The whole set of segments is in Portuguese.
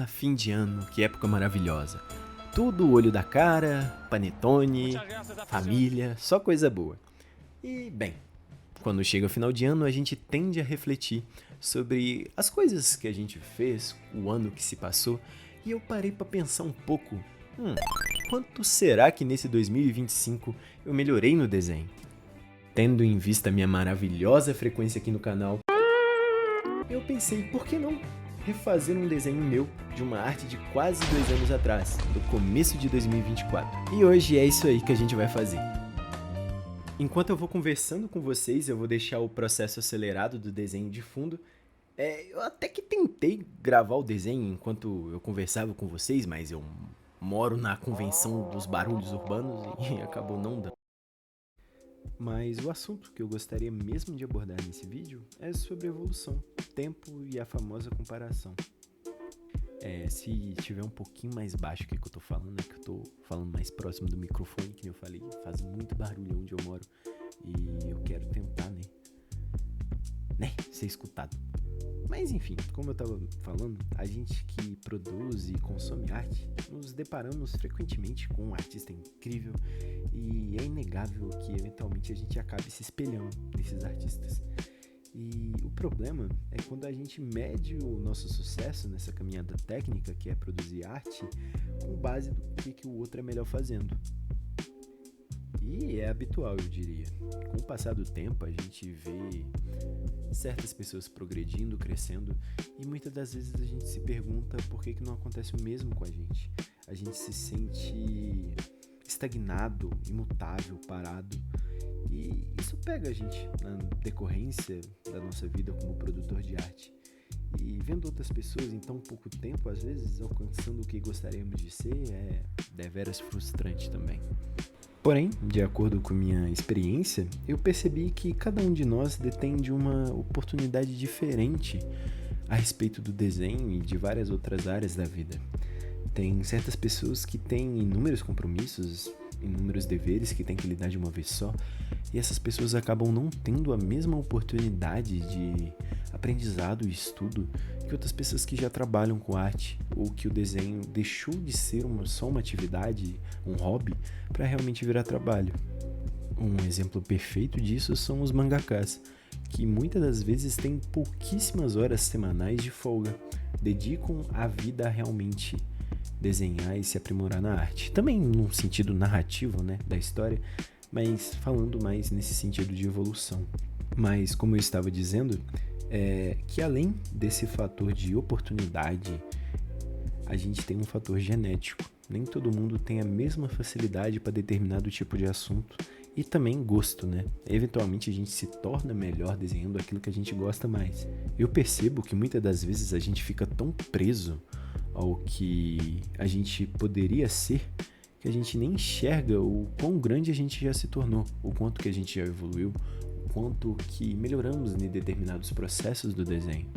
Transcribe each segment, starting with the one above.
Ah, fim de ano, que época maravilhosa. Tudo olho da cara, panetone, família, só coisa boa. E, bem, quando chega o final de ano, a gente tende a refletir sobre as coisas que a gente fez, o ano que se passou, e eu parei pra pensar um pouco, quanto será que nesse 2025 eu melhorei no desenho? Tendo em vista minha maravilhosa frequência aqui no canal, eu pensei, por que não refazer um desenho meu de uma arte de quase 2 anos atrás, do começo de 2024. E hoje é isso aí que a gente vai fazer. Enquanto eu vou conversando com vocês, eu vou deixar o processo acelerado do desenho de fundo. Eu até que tentei gravar o desenho enquanto eu conversava com vocês, mas eu moro na convenção dos barulhos urbanos e acabou não dando. Mas o assunto que eu gostaria mesmo de abordar nesse vídeo é sobre evolução, tempo e a famosa comparação. Se tiver um pouquinho mais baixo que eu tô falando, é que eu tô falando mais próximo do microfone, que eu falei, faz muito barulho onde eu moro e eu quero tentar, ser escutado. Mas enfim, como eu tava falando, a gente que produz e consome arte, nos deparamos frequentemente com um artista incrível e é inegável que eventualmente a gente acabe se espelhando nesses artistas. E o problema é quando a gente mede o nosso sucesso nessa caminhada técnica, que é produzir arte, com base do que o outro é melhor fazendo. E é habitual, eu diria. Com o passar do tempo, a gente vê certas pessoas progredindo, crescendo, e muitas das vezes a gente se pergunta por que não acontece o mesmo com a gente. A gente se sente estagnado, imutável, parado, e isso pega a gente na decorrência da nossa vida como produtor de arte. E vendo outras pessoas em tão pouco tempo, às vezes alcançando o que gostaríamos de ser, é deveras frustrante também. Porém, de acordo com minha experiência, eu percebi que cada um de nós detém de uma oportunidade diferente a respeito do desenho e de várias outras áreas da vida. Tem certas pessoas que têm inúmeros compromissos, inúmeros deveres que têm que lidar de uma vez só, e essas pessoas acabam não tendo a mesma oportunidade de aprendizado e estudo que outras pessoas que já trabalham com arte, ou que o desenho deixou de ser só uma atividade, um hobby, para realmente virar trabalho. Um exemplo perfeito disso são os mangakas, que muitas das vezes têm pouquíssimas horas semanais de folga, dedicam a vida a realmente desenhar e se aprimorar na arte. Também num sentido narrativo, da história, mas falando mais nesse sentido de evolução. Mas, como eu estava dizendo, que além desse fator de oportunidade, a gente tem um fator genético. Nem todo mundo tem a mesma facilidade para determinado tipo de assunto e também gosto, Eventualmente a gente se torna melhor desenhando aquilo que a gente gosta mais. Eu percebo que muitas das vezes a gente fica tão preso ao que a gente poderia ser, que a gente nem enxerga o quão grande a gente já se tornou, o quanto que a gente já evoluiu, o quanto que melhoramos em determinados processos do desenho.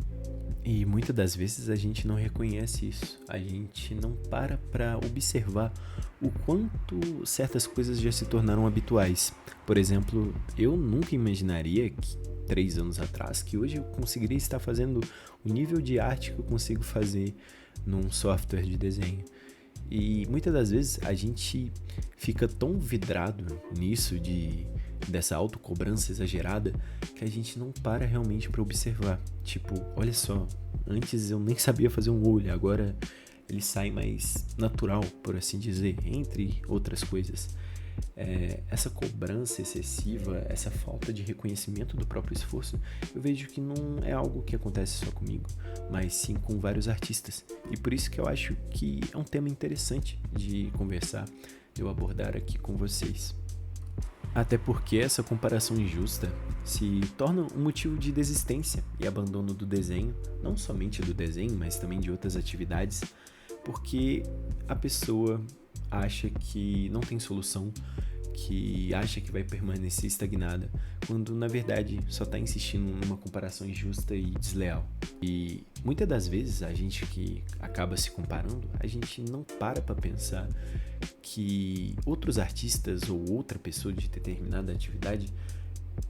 E muitas das vezes a gente não reconhece isso, a gente não para observar o quanto certas coisas já se tornaram habituais. Por exemplo, eu nunca imaginaria que 3 anos atrás que hoje eu conseguiria estar fazendo o nível de arte que eu consigo fazer num software de desenho. E muitas das vezes a gente fica tão vidrado nisso, dessa autocobrança exagerada, que a gente não para realmente para observar. Tipo, olha só, antes eu nem sabia fazer um olho, agora ele sai mais natural, por assim dizer, entre outras coisas. Essa cobrança excessiva, essa falta de reconhecimento do próprio esforço, eu vejo que não é algo que acontece só comigo, mas sim com vários artistas. E por isso que eu acho que é um tema interessante de conversar, de eu abordar aqui com vocês. Até porque essa comparação injusta se torna um motivo de desistência e abandono do desenho, não somente do desenho, mas também de outras atividades, porque a pessoa acha que não tem solução, que acha que vai permanecer estagnada, quando na verdade só está insistindo numa comparação injusta e desleal. E muitas das vezes a gente que acaba se comparando, a gente não para pensar que outros artistas ou outra pessoa de determinada atividade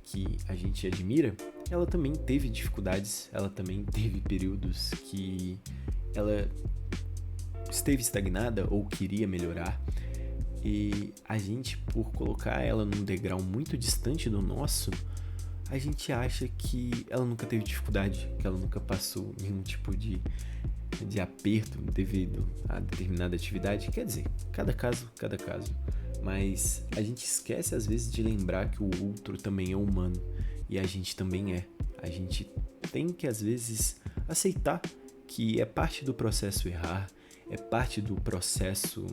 que a gente admira, ela também teve dificuldades, ela também teve períodos que ela esteve estagnada ou queria melhorar. E a gente, por colocar ela num degrau muito distante do nosso, a gente acha que ela nunca teve dificuldade, que ela nunca passou nenhum tipo de aperto devido a determinada atividade. Quer dizer, cada caso. Mas a gente esquece às vezes de lembrar que o outro também é humano e a gente também é. A gente tem que às vezes aceitar que é parte do processo errar, é parte do processo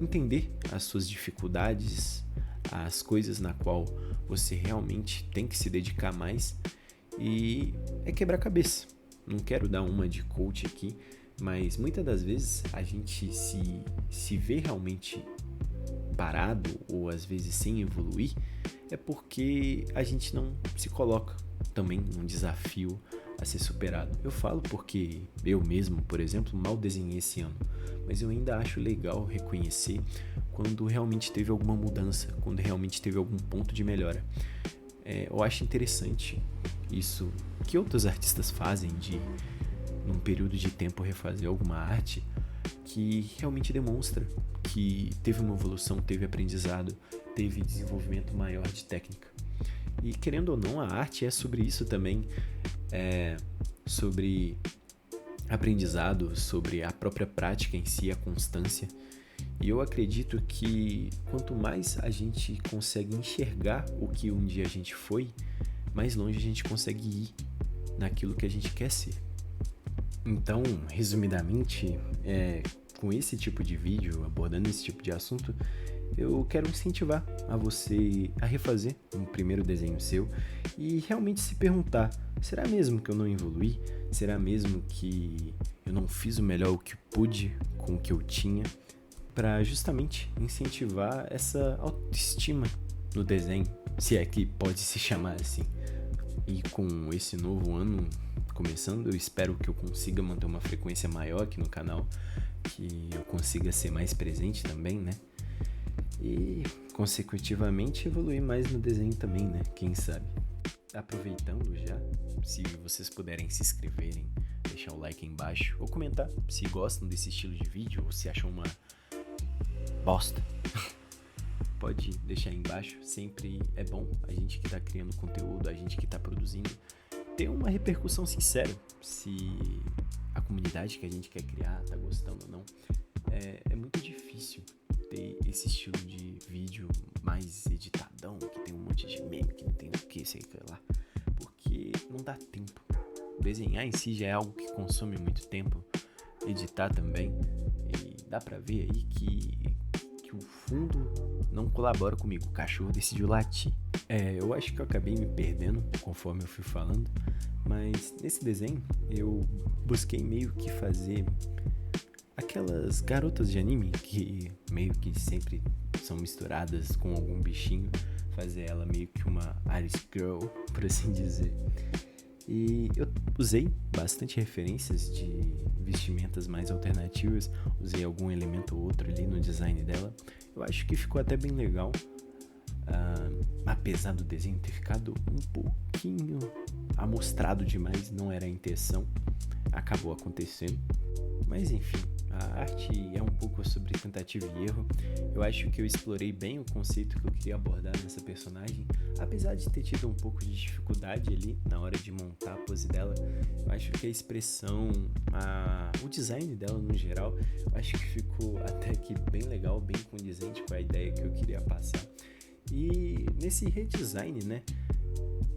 entender as suas dificuldades, as coisas na qual você realmente tem que se dedicar mais, e é quebrar cabeça. Não quero dar uma de coach aqui, mas muitas das vezes a gente se vê realmente parado ou às vezes sem evoluir, é porque a gente não se coloca também num desafio a ser superado. Eu falo porque eu mesmo, por exemplo, mal desenhei esse ano, mas eu ainda acho legal reconhecer quando realmente teve alguma mudança, quando realmente teve algum ponto de melhora. Eu acho interessante isso que outros artistas fazem de, num período de tempo, refazer alguma arte que realmente demonstra que teve uma evolução, teve aprendizado, teve desenvolvimento maior de técnica. E querendo ou não, a arte é sobre isso também, sobre aprendizado, sobre a própria prática em si, a constância. E eu acredito que quanto mais a gente consegue enxergar o que um dia a gente foi, mais longe a gente consegue ir naquilo que a gente quer ser. Então, resumidamente, com esse tipo de vídeo, abordando esse tipo de assunto, eu quero incentivar a você a refazer um primeiro desenho seu e realmente se perguntar: será mesmo que eu não evoluí? Será mesmo que eu não fiz o melhor que pude com o que eu tinha? Para justamente incentivar essa autoestima no desenho, se é que pode se chamar assim. E com esse novo ano começando, eu espero que eu consiga manter uma frequência maior aqui no canal, que eu consiga ser mais presente também, né? E, consecutivamente, evoluir mais no desenho também, né? Quem sabe? Aproveitando já, se vocês puderem se inscreverem, deixar o like aí embaixo, ou comentar se gostam desse estilo de vídeo, ou se acham uma bosta. Pode deixar aí embaixo, sempre é bom a gente que tá criando conteúdo, a gente que tá produzindo, ter uma repercussão sincera, se a comunidade que a gente quer criar tá gostando ou não. É muito difícil ter esse estilo de vídeo mais editadão, que tem um monte de meme, que não tem o que, sei lá, porque não dá tempo. Desenhar em si já é algo que consome muito tempo, editar também, e dá pra ver aí que o fundo não colabora comigo, o cachorro decidiu latir. Eu acho que eu acabei me perdendo conforme eu fui falando, mas nesse desenho eu busquei meio que fazer aquelas garotas de anime que meio que sempre são misturadas com algum bichinho, fazer ela meio que uma Alice Girl, por assim dizer. E eu usei bastante referências de vestimentas mais alternativas, usei algum elemento ou outro ali no design dela. Eu acho que ficou até bem legal, apesar do desenho ter ficado um pouquinho amostrado demais, não era a intenção, acabou acontecendo. Mas enfim, a arte é um pouco sobre tentativa e erro. Eu acho que eu explorei bem o conceito que eu queria abordar nessa personagem, apesar de ter tido um pouco de dificuldade ali na hora de montar a pose dela. Eu acho que a expressão, o design dela no geral, eu acho que ficou até que bem legal, bem condizente com a ideia que eu queria passar. E nesse redesign, né,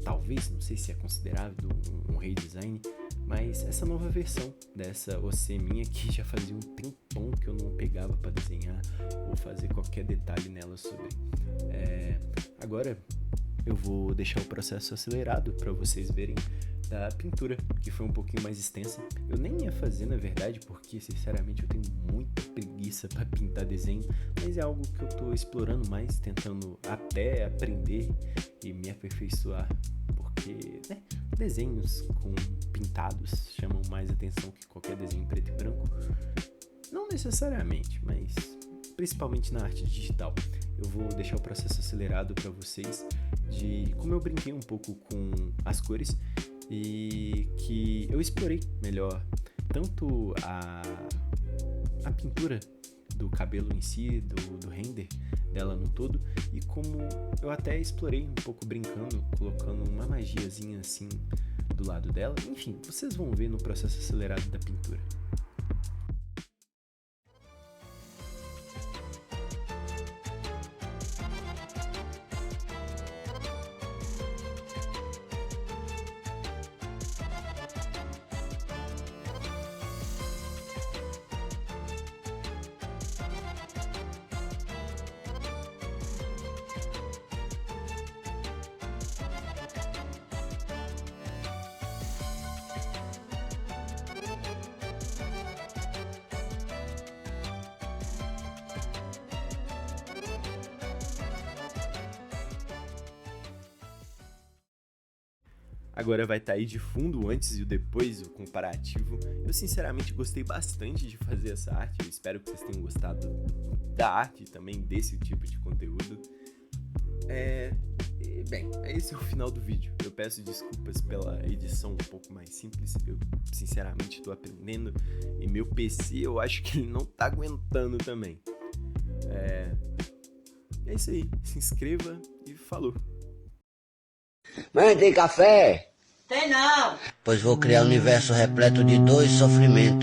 talvez, não sei se é considerado um redesign, mas essa nova versão dessa OC minha, que já fazia um tempão que eu não pegava para desenhar ou fazer qualquer detalhe nela sobre. Agora eu vou deixar o processo acelerado para vocês verem da pintura, que foi um pouquinho mais extensa. Eu nem ia fazer, na verdade, porque sinceramente eu tenho muita preguiça para pintar desenho, mas é algo que eu tô explorando mais, tentando até aprender e me aperfeiçoar, porque, né, desenhos com pintados chamam mais atenção que qualquer desenho preto e branco. Não necessariamente, mas principalmente na arte digital. Eu vou deixar o processo acelerado para vocês, de como eu brinquei um pouco com as cores e que eu explorei melhor tanto a pintura do cabelo em si, do render dela no todo, e como eu até explorei um pouco brincando, colocando uma magiazinha assim do lado dela. Enfim, vocês vão ver no processo acelerado da pintura. Agora vai estar aí de fundo o antes e o depois, o comparativo. Eu sinceramente gostei bastante de fazer essa arte, eu espero que vocês tenham gostado da arte e também desse tipo de conteúdo. Bem, esse é o final do vídeo. Eu peço desculpas pela edição um pouco mais simples, eu sinceramente estou aprendendo e meu PC eu acho que ele não tá aguentando também. É isso aí, se inscreva e falou! Mãe, tem café? Tem não. Pois vou criar um universo repleto de dor e sofrimento.